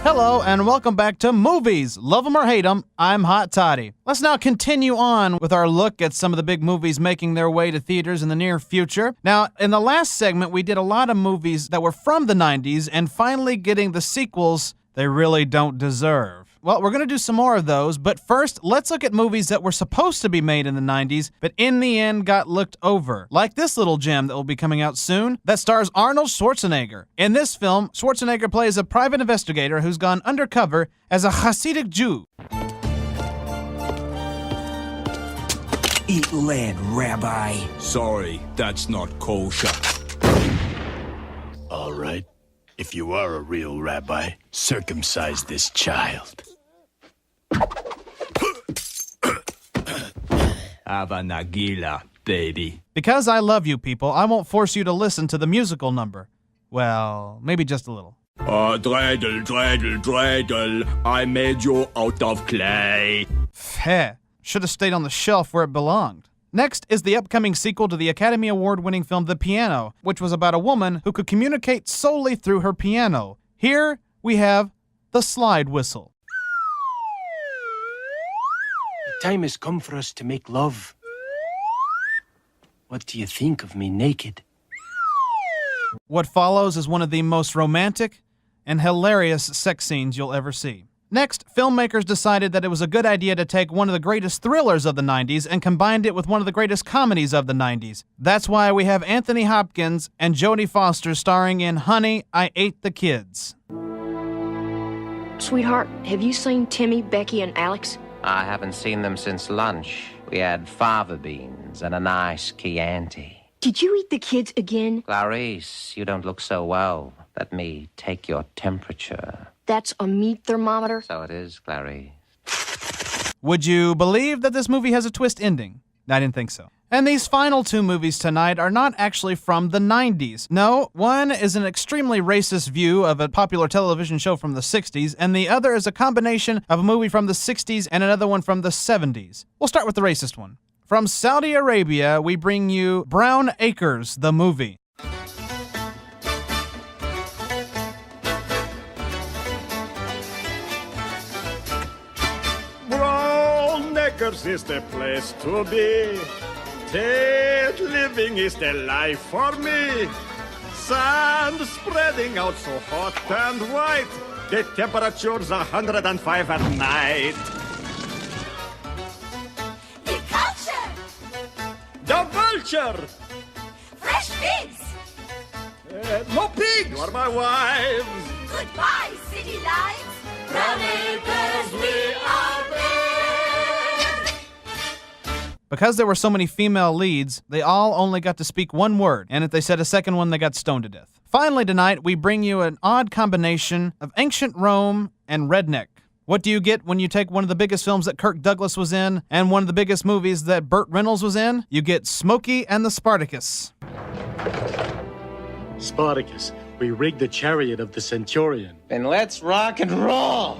Hello and welcome back to Movies. Love 'em or hate 'em, I'm Hot Toddy. Let's now continue on with our look at some of the big movies making their way to theaters in the near future. Now, in the last segment, we did a lot of movies that were from the 90s and finally getting the sequels they really don't deserve. Well, we're going to do some more of those, but first, let's look at movies that were supposed to be made in the 90s, but in the end got looked over. Like this little gem that will be coming out soon that stars Arnold Schwarzenegger. In this film, Schwarzenegger plays a private investigator who's gone undercover as a Hasidic Jew. Eat lead, Rabbi. Sorry, that's not kosher. All right. If you are a real rabbi, circumcise this child. Have a nagila, baby. Because I love you people, I won't force you to listen to the musical number. Well, maybe just a little. Dreidel, dreidel, dreidel, I made you out of clay. Heh, should have stayed on the shelf where it belonged. Next is the upcoming sequel to the Academy Award-winning film The Piano, which was about a woman who could communicate solely through her piano. Here we have the slide whistle. The time has come for us to make love. What do you think of me naked? What follows is one of the most romantic and hilarious sex scenes you'll ever see. Next, filmmakers decided that it was a good idea to take one of the greatest thrillers of the 90s and combined it with one of the greatest comedies of the 90s. That's why we have Anthony Hopkins and Jodie Foster starring in Honey, I Ate the Kids. Sweetheart, have you seen Timmy, Becky, and Alex? I haven't seen them since lunch. We had fava beans and a nice Chianti. Did you eat the kids again? Clarice, you don't look so well. Let me take your temperature. That's a meat thermometer? So it is, Clarice. Would you believe that this movie has a twist ending? I didn't think so. And these final two movies tonight are not actually from the 90s. No, one is an extremely racist view of a popular television show from the 60s, and the other is a combination of a movie from the 60s and another one from the 70s. We'll start with the racist one. From Saudi Arabia, we bring you Brown Acres, the movie. Brown Acres is the place to be. Ted living is the life for me. Sun spreading out so hot and white. The temperature's 105 at night. The culture! The vulture! Fresh figs! No pig! You are my wives. Goodbye, city lights! Brown Acres, we are there! Because there were so many female leads, they all only got to speak one word, and if they said a second one, they got stoned to death. Finally tonight, we bring you an odd combination of ancient Rome and redneck. What do you get when you take one of the biggest films that Kirk Douglas was in and one of the biggest movies that Burt Reynolds was in? You get Smokey and the Spartacus. Spartacus, we rigged the chariot of the centurion. Then let's rock and roll!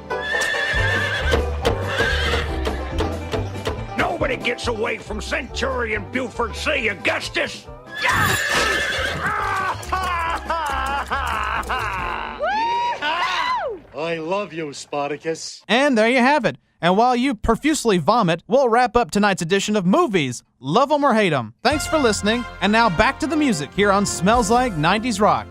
Nobody gets away from Centurion Buford C. Augustus. I love you, Spartacus. And there you have it. And while you profusely vomit, we'll wrap up tonight's edition of Movies. Love 'em or hate 'em. Thanks for listening. And now back to the music here on Smells Like 90s Rock.